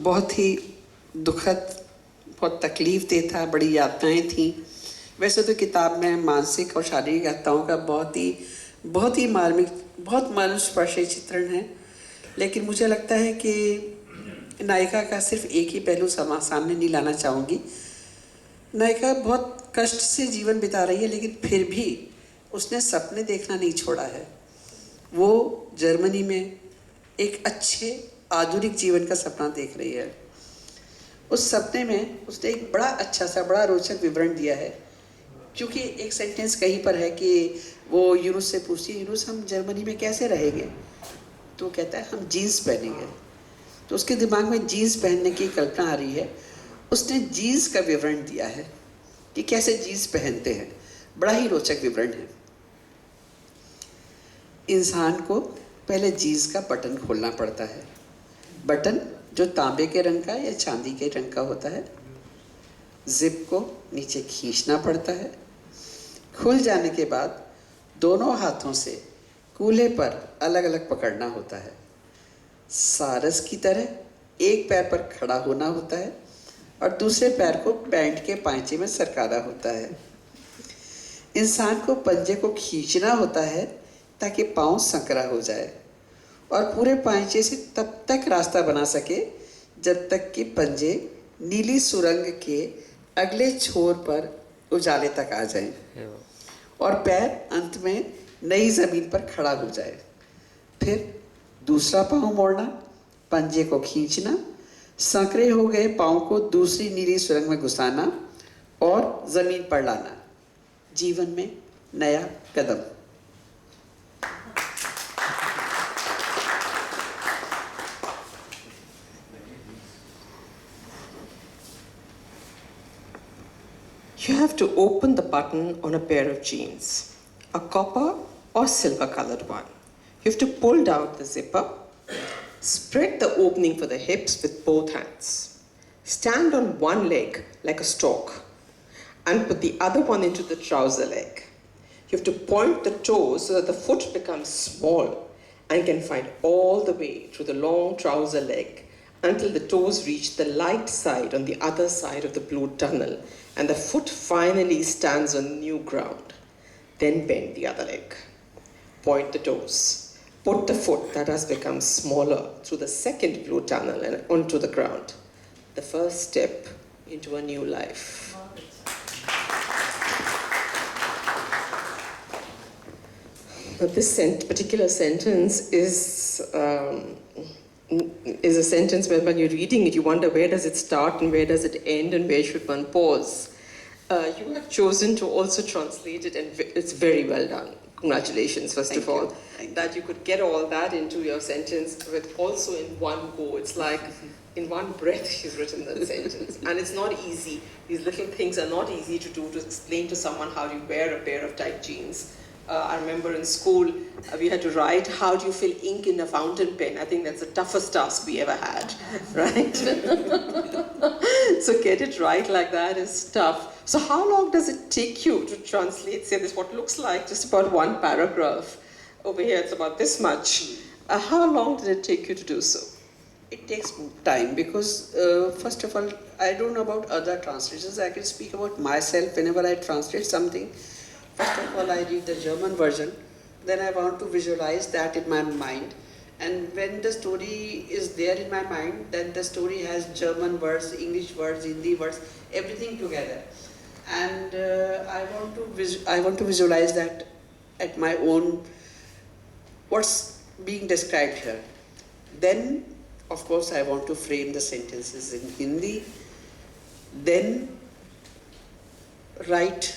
बहुत ही दुखद, बहुत तकलीफ दे था, बड़ी यातनाएं थी। वैसे तो किताब में मानसिक और शारीरिक यातनाओं का बहुत ही मार्मिक, बहुत मर्मस्पर्शी चित्रण है, लेकिन मुझे लगता है कि नायिका का सिर्फ एक ही पहलू सामने नहीं लाना चाहूँगी। नायिका बहुत कष्ट से जीवन बिता रही है, लेकिन फिर भी उसने सपने देखना नहीं छोड़ा है। वो जर्मनी में एक अच्छे आधुनिक जीवन का सपना देख रही है। उस सपने में उसने एक बड़ा अच्छा सा, बड़ा रोचक विवरण दिया है, क्योंकि एक सेंटेंस कहीं पर है कि वो यूनुस से पूछती है, यूनुस हम जर्मनी में कैसे रहेंगे? तो कहता है हम जीन्स पहनेंगे। तो उसके दिमाग में जीन्स पहनने की कल्पना आ रही है। उसने जीन्स का विवरण दिया है कि कैसे जीन्स पहनते हैं। बड़ा ही रोचक विवरण है। इंसान को पहले जीन्स का बटन खोलना पड़ता है, बटन जो तांबे के रंग का या चांदी के रंग का होता है। जिप को नीचे खींचना पड़ता है। खुल जाने के बाद दोनों हाथों से कूल्हे पर अलग अलग पकड़ना होता है। सारस की तरह एक पैर पर खड़ा होना होता है और दूसरे पैर को पैंट के पांचे में सरकाना होता है। इंसान को पंजे को खींचना होता है ताकि पाँव संकरा हो जाए और पूरे पांचे से तब तक रास्ता बना सके जब तक कि पंजे नीली सुरंग के अगले छोर पर उजाले तक आ जाएं और पैर अंत में नई ज़मीन पर खड़ा हो जाए। फिर दूसरा पाँव मोड़ना, पंजे को खींचना, संकरे हो गए पाँव को दूसरी नीली सुरंग में घुसाना और ज़मीन पर लाना। जीवन में नया कदम। You have to open the button on a pair of jeans, a copper or silver colored one. You have to pull down the zipper, spread the opening for the hips with both hands, stand on one leg like a stalk, and put the other one into the trouser leg. You have to point the toes so that the foot becomes small and can find all the way through the long trouser leg until the toes reach the light side on the other side of the blue tunnel and the foot finally stands on new ground. Then bend the other leg. Point the toes. Put the foot that has become smaller through the second blue tunnel and onto the ground. The first step into a new life. But this particular sentence is a sentence where when you're reading it, you wonder where does it start and where does it end and where should one pause. You have chosen to also translate it, and it's very well done. Congratulations, first of all, that you could get all that into your sentence with also in one go. It's like in one breath she's written that sentence. And it's not easy. These little things are not easy to do, to explain to someone how you wear a pair of tight jeans. I remember in school, we had to write, how do you fill ink in a fountain pen? I think that's the toughest task we ever had, right? So get it right like that is tough. So how long does it take you to translate, say this, what looks like just about one paragraph? Over here it's about this much. How long did it take you to do so? It takes time because, first of all, I don't know about other translators. I can speak about myself whenever I translate something. First of all, I read the German version, then I want to visualize that in my mind. And when the story is there in my mind, then the story has German words, English words, Hindi words, everything together. And I want to visualize that at my own, what's being described here. Then, of course, I want to frame the sentences in Hindi, then write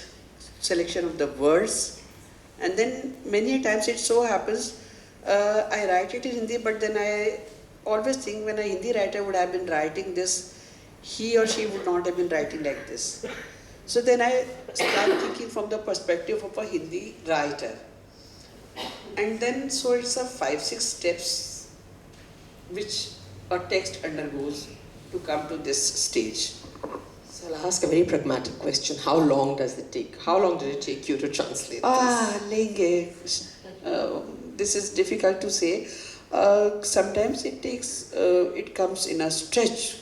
selection of the words, and then many times it so happens I write it in Hindi, but then I always think when a Hindi writer would have been writing this, he or she would not have been writing like this. So then I start thinking from the perspective of a Hindi writer, and then so it's a 5-6 steps which a text undergoes to come to this stage. So I'll ask a very pragmatic question. How long does it take? How long did it take you to translate this? Lenge. This is difficult to say. Sometimes it comes in a stretch.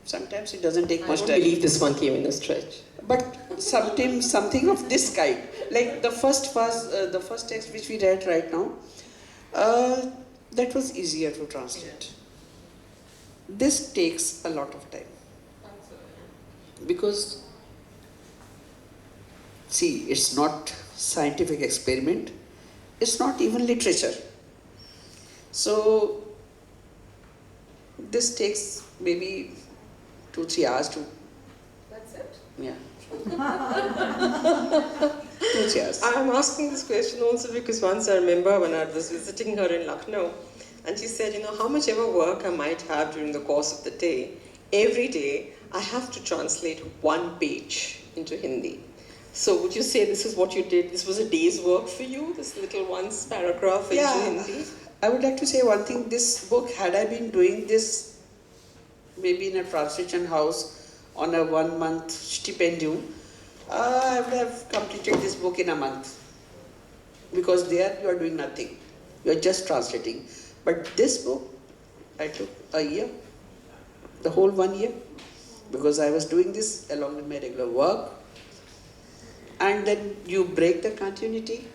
Sometimes it doesn't take I much don't time. believe this one came in a stretch. But sometimes something of this kind, like the first text which we read right now, that was easier to translate. This takes a lot of time because, see, it's not scientific experiment, it's not even literature. So this takes maybe 2-3 hours to. That's it? Yeah. 2-3 hours. I'm asking this question also because once I remember when I was visiting her in Lucknow, and she said, how much ever work I might have during the course of the day, every day I have to translate one page into Hindi. So would you say this is what you did? This was a day's work for you, this little one paragraph into Hindi? I would like to say one thing. This book, had I been doing this maybe in a translation house on a 1-month stipendium, I would have completed this book in a month. Because there you are doing nothing. You are just translating. But this book, I took a year, the whole 1 year, because I was doing this along with my regular work. And then you break the continuity.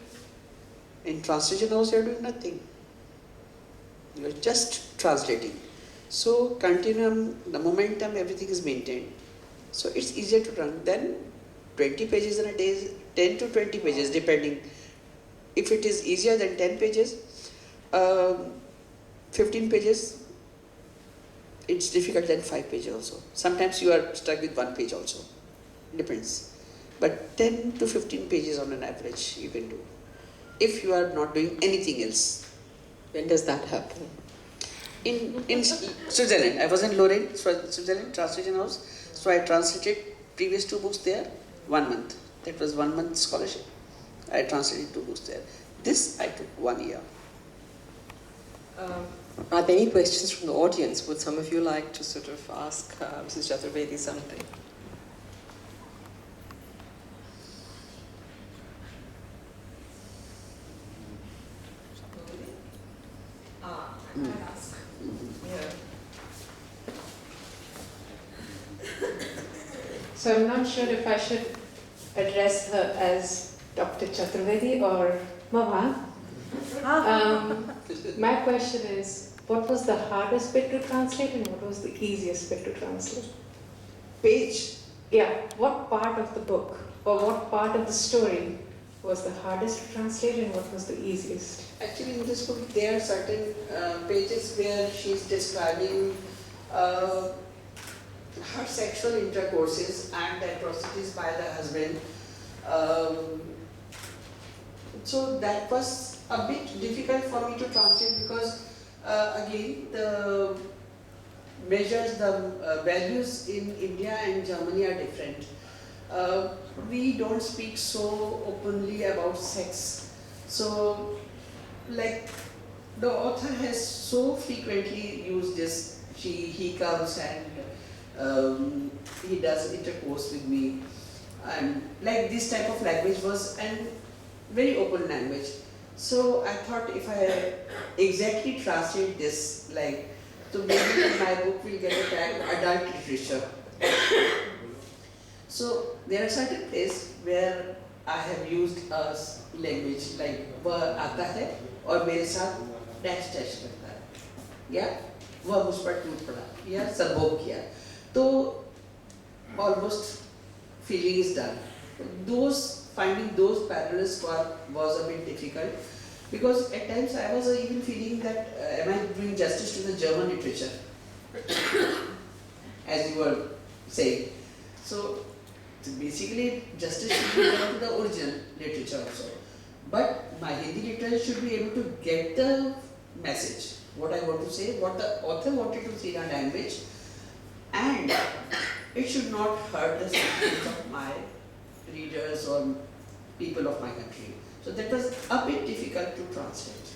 In translation house, you are doing nothing. You are just translating. So continuum, the momentum, everything is maintained. So it's easier to run. Then 20 pages in a day, 10 to 20 pages depending. If it is easier than 10 pages, 15 pages, it's difficult than 5 pages also. Sometimes you are stuck with 1 page also. Depends. But 10 to 15 pages on an average you can do. If you are not doing anything else. When does that happen? In Switzerland, I was in Lorraine, Switzerland, translation house. So I translated previous 2 books there, 1 month. That was 1 month scholarship. I translated 2 books there. This I took 1 year. Are there any questions from the audience? Would some of you like to sort of ask Mrs. Chaturvedi something? I can ask. Yeah. So I'm not sure if I should address her as Dr. Chaturvedi or Mama. My question is, what was the hardest bit to translate and what was the easiest bit to translate? Page. Yeah, what part of the book or what part of the story was the hardest to translate and what was the easiest? Actually, in this book, there are certain pages where she's describing her sexual intercourses and atrocities by the husband. So that was a bit difficult for me to translate because, again, the measures, the values in India and Germany are different. We don't speak so openly about sex. So, like, the author has so frequently used this. He comes and he does intercourse with me. And like this type of language was a very open language. So I thought if I exactly translate this, like, so maybe my book will get a tag adult literature. So there are certain places where I have used a language like वह आता है और मेरे साथ dash dash करता है या वह मुझ पर टूट पड़ा या संभोग किया तो almost feeling is done. Finding those parallels was a bit difficult because at times I was even feeling that am I doing justice to the German literature as you were saying. So basically justice should be done to the original literature also. But my Hindi literature should be able to get the message, what I want to say, what the author wanted to say in a language, and it should not hurt the sentiments of my readers or people of my country. So that was a bit difficult to translate.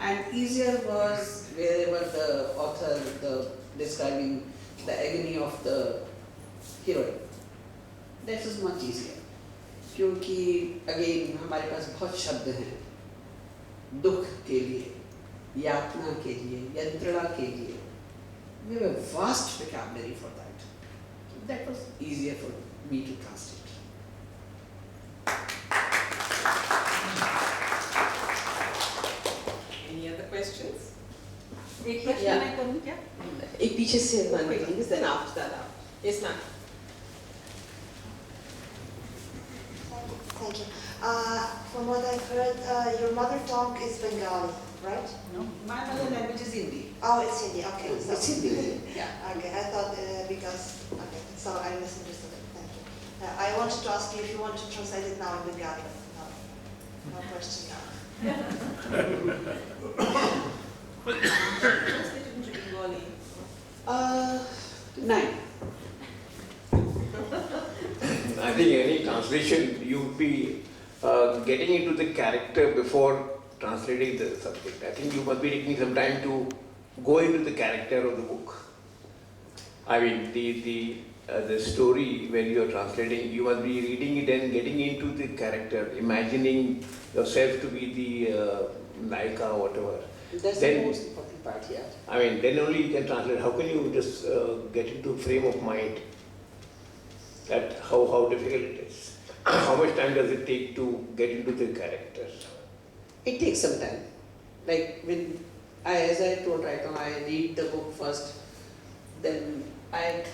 And easier was wherever the author describing the agony of the heroine. That was much easier. क्योंकि again हमारे पास बहुत शब्द हैं दुख के लिए यातना के लिए, यंत्रणा के लिए. We have a vast vocabulary for that. That was easier for me to translate. Any other questions? एक question Yeah. मैं करूँ क्या? एक पीछे से one please, then after that out. Yes, ma'am. Thank you. From what I've heard, your mother tongue is Bengali, right? No, my mother language is Hindi. Oh, it's Hindi. Okay. So, It's Hindi. Yeah. Okay, I thought because okay, so I misunderstood it. Thank you. I wanted to ask you if you want to translate it now in Bengali. No question now. Translated into Bengali. 9. I think any translation, you would be getting into the character before translating the subject. I think you must be taking some time to go into the character of the book. I mean, the story when you are translating, you must be reading it and getting into the character, imagining yourself to be the Naika or whatever. That's Then- the most important part here. I mean, then only you can translate. How can you just get into frame of mind? That how difficult it is. How much time does it take to get into the character? It takes some time. Like when as I told right now, I read the book first, then I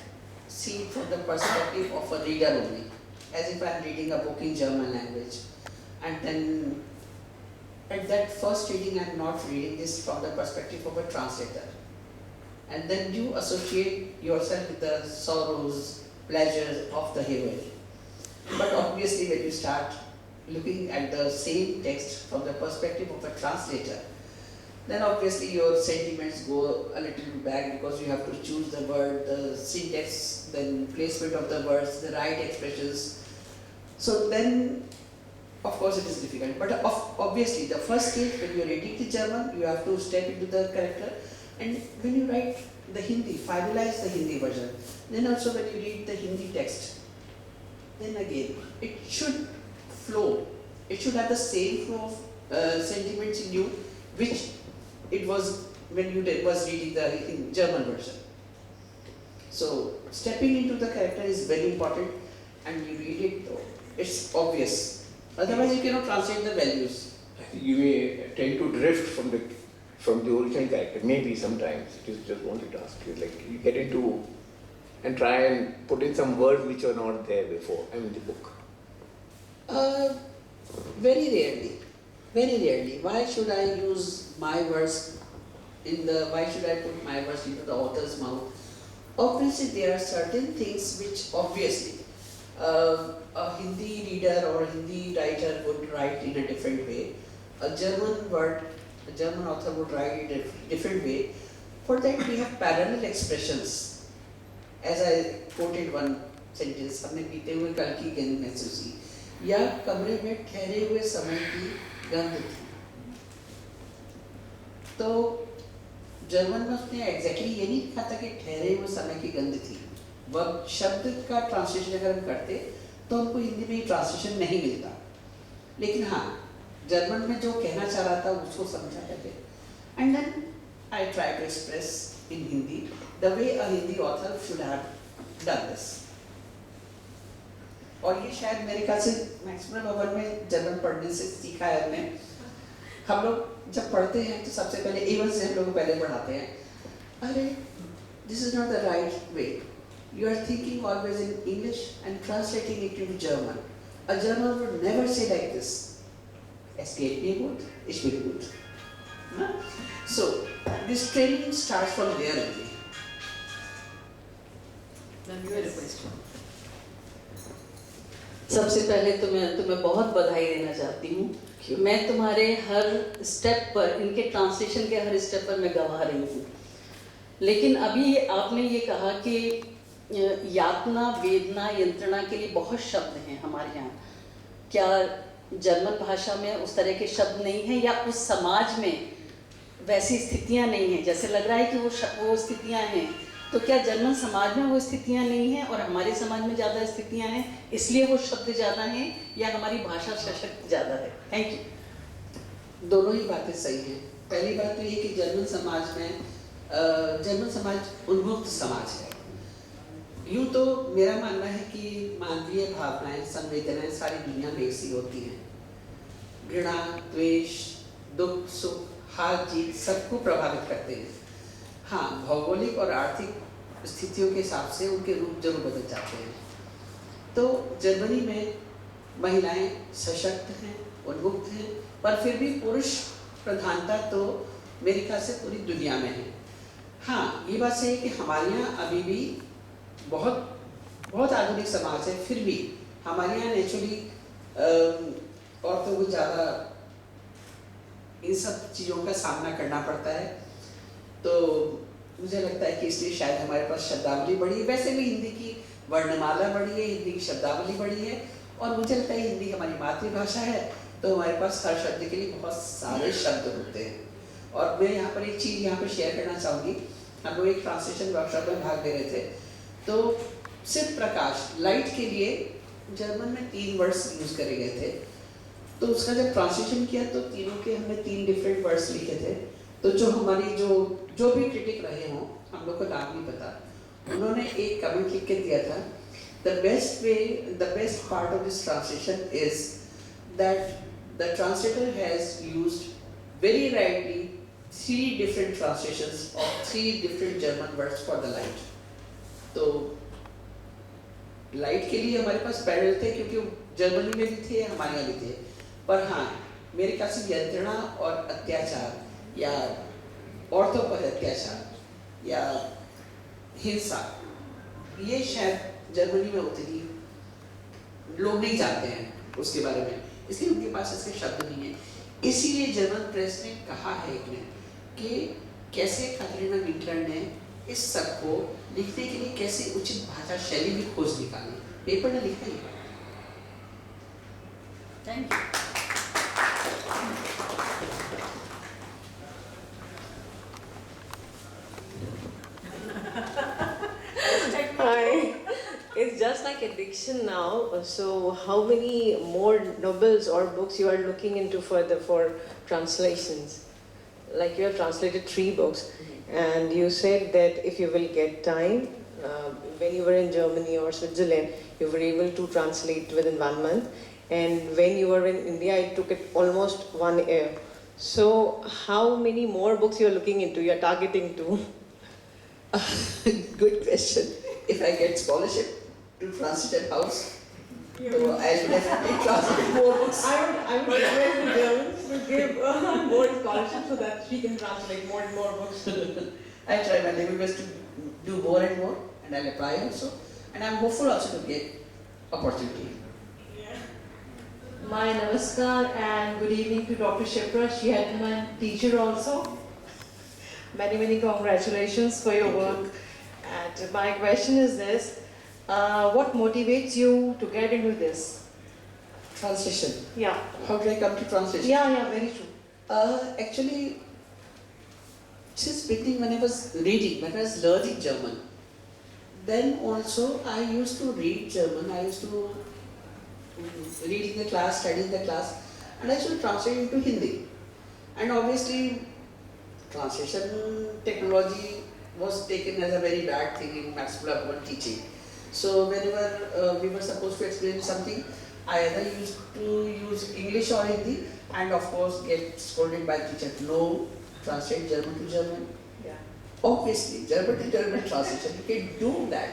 see it from the perspective of a reader only, as if I'm reading a book in German language. And then at that first reading, I'm not reading this from the perspective of a translator. And then you associate yourself with the sorrows, pleasures of the heroine. But obviously when you start looking at the same text from the perspective of a translator, then obviously your sentiments go a little back because you have to choose the word, the syntax, then placement of the words, the right expressions. So then, of course it is difficult. But obviously the first stage when you are reading the German, you have to step into the character. And when you write the Hindi, finalize the Hindi version. Then also when you read the Hindi text, then again, it should flow. It should have the same flow of sentiments in you, which it was when you was reading the German version. So stepping into the character is very important, and you read it, it's obvious. Otherwise you cannot translate the values. I think you may tend to drift from the original character. Maybe sometimes it is just wanted to ask you, like you get into and try and put in some words which are not there before. I mean the book. Very rarely. Very rarely. Why should I use my words why should I put my words into the author's mouth? Obviously there are certain things which obviously a Hindi reader or a Hindi writer would write in a different way. A German author would write it a different way. For that we have parallel expressions. As I quoted one sentence, हमने बीते हुए कल की गंध महसूसी या कमरे में ठहरे हुए समय की गंध थी. तो जर्मन में उसने एग्जैक्टली ये नहीं लिखा था कि ठहरे हुए समय की गंध थी. वह शब्द का ट्रांसलेशन अगर हम करते तो हमको हिंदी में ट्रांसलेशन नहीं मिलता. लेकिन हाँ, जर्मन में जो कहना चाह रहा था उसको समझा करके. And then I try to express in Hindi, the way a Hindi author should have done this. और ये शायद मेरे ख्याल से मैक्सिमम भवन में जर्मन पढ़ने से सीखा है हमने. हम लोग जब पढ़ते हैं तो सबसे पहले A1 से हम लोग पहले पढ़ाते हैं. अरे, this is not the right way. You are thinking always in English and translating it into German. A German would never say like this. Es geht mir gut, ich bin gut. No? So, this training starts from there only. Then you had a question. सबसे पहले तो मैं तुम्हें बहुत बधाई देना चाहती हूँ. मैं तुम्हारे हर स्टेप पर, इनके ट्रांसलेशन के हर स्टेप पर मैं गवाह रही हूँ. लेकिन अभी आपने ये कहा कि यातना, वेदना, यंत्रणा के लिए बहुत शब्द हैं हमारे यहाँ. क्या जर्मन भाषा में उस तरह के शब्द नहीं हैं, या उस समाज में वैसी स्थितियाँ नहीं हैं? जैसे लग रहा है कि वो स्थितियाँ हैं, तो क्या जर्मन समाज में वो स्थितियाँ नहीं हैं और हमारे समाज में ज़्यादा स्थितियाँ हैं, इसलिए वो शब्द ज़्यादा हैं, या हमारी भाषा सशक्त ज़्यादा है? Thank you. दोनों ही बातें सही हैं. पहली बात तो ये कि जर्मन समाज में जर्मन समाज उन्मुक्त समाज है। यूँ तो मेरा मानना है कि मानवीय भावनाएं, संवेदनाएं सारी दुनिया में ऐसी होती हैं। घृणा, द्वेष, दुख, सुख, हार जीत सबको प्रभावित करते हैं। हाँ, भौगोलिक और आर्थिक स्थितियों के हिसाब से उनके रूप जरूर बदल जाते हैं। तो जर्मनी में महिलाएं सशक्त हैं, उन्मुक्त हैं, पर फिर भी पुरुष प्रधानता तो मेरे ख्याल से पूरी दुनिया में है। हाँ, ये बात सही है कि हमारे यहाँ अभी भी बहुत आधुनिक समाज है, फिर भी हमारे यहाँ नेचुरली औरतों को ज़्यादा इन सब चीज़ों का सामना करना पड़ता है। तो मुझे लगता है कि इसलिए शायद हमारे पास शब्दावली बढ़ी है। वैसे भी हिंदी की वर्णमाला बढ़ी है, हिंदी की शब्दावली बढ़ी है, और मुझे लगता है हिंदी हमारी मातृभाषा है, तो हमारे पास हर शब्द के लिए बहुत सारे शब्द होते हैं। और मैं यहाँ पर एक चीज़ यहाँ पर शेयर करना चाहूँगी। हम लोग एक ट्रांसलेशन वर्कशॉप में भाग ले रहे थे, तो सिर्फ प्रकाश, लाइट के लिए जर्मन में 3 वर्ड्स यूज़ करे गए थे। तो उसका जब ट्रांसलेशन किया तो तीनों के हमने 3 डिफरेंट वर्ड्स लिखे थे। तो जो हमारी जो भी क्रिटिक रहे हों, हम लोग को नाम नहीं पता, उन्होंने एक कमेंट लिख के दिया था, the best part of this translation is that the translator has used very rightly 3 different translations of 3 different German words for the light. तो लाइट के लिए हमारे पास पैरल थे, क्योंकि जर्मनी में भी थे, हमारे यहाँ भी थे। पर हाँ, मेरे ख्याल से यंत्रणा और अत्याचार या औरतों पर अत्याचार या हिंसा, ये शायद जर्मनी में उतनी लोग नहीं जानते हैं उसके बारे में, इसलिए उनके पास इसके शब्द नहीं है। इसीलिए जर्मन प्रेस ने कहा है कि कैसे कैथरीना विंटलर ने इस सब को लिखने के लिए कैसे उचित भाषा शैली की खोज निकाली। पेपर ने लिखा ही। Thank you. Hi. It's just like addiction now. So, how many more novels or books you are looking into further for translations? Like you have translated 3 books, and you said that if you will get time, when you were in Germany or Switzerland, you were able to translate within 1 month, and when you were in India, it took it almost 1 year. So, how many more books you are looking into? You are targeting to? Good question. If I get scholarship to translate a house, so I'll definitely translate more books. I would request the Germans to give more scholarships so that she can translate more and more books. I try my level best to do more and more, and I'll apply also. And I'm hopeful also to get opportunity. My namaskar and good evening to Dr. Shipra. She had been my teacher also. Many congratulations for your work. And my question is this, what motivates you to get into this? Translation. Yeah. How did I come to translation? Yeah, very true. Actually, since beginning when I was reading, when I was learning German, then also I used to read German. I used to read in the class, study in the class, and I used to translate into Hindi. And obviously, translation technology was taken as a very bad thing in Max Planck teaching. So whenever we were supposed to explain something, I either used to use English or Hindi, and of course get scolded by the teacher. No, translate German to German. Yeah. Obviously, German to German translation, you can do that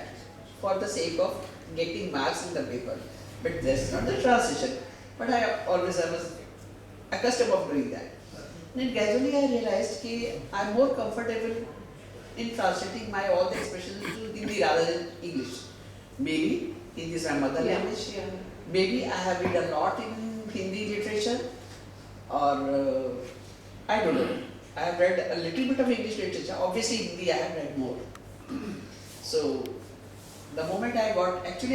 for the sake of getting marks in the paper. But that's not the translation. But I was accustomed of doing that. Then gradually I realized that I'm more comfortable in translating my all the expressions into Hindi rather than English. Maybe Hindi is my mother language. Yeah. Maybe I have read a lot in Hindi literature, or I don't know. I have read a little bit of English literature. Obviously Hindi I have read more. So the moment I got to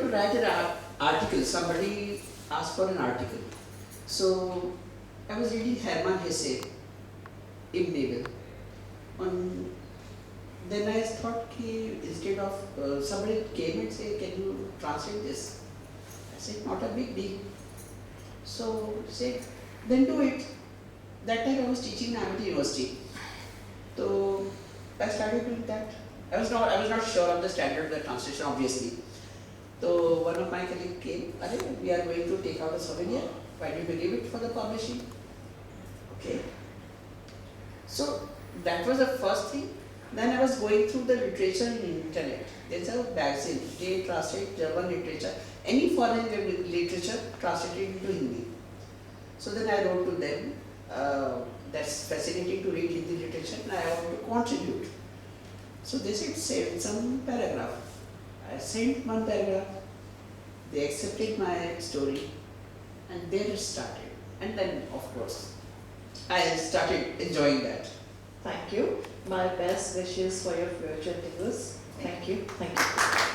write an article. Somebody asked for an article. So I was reading Hermann Hesse, Im Nebel. Then I thought, instead of somebody came and said, "Can you translate this?" I said, "Not a big deal." So said, "Then do it." that time I was teaching in Amity University. So I started doing that. I was not sure of the standard of the translation, obviously. So one of my colleagues came, we are going to take out a souvenir. Why do you give it for the publishing? Okay. So that was the first thing. Then I was going through the literature in internet. There's a magazine, they translate German literature, any foreign literature translated into Hindi. So then I wrote to them, that's fascinating to read Hindi literature and I want to contribute. So they said, send some paragraph. I sent one paragraph, they accepted my story and there it started. And then of course, I started enjoying that. Thank you. My best wishes for your future endeavors. Thank you. Thank you.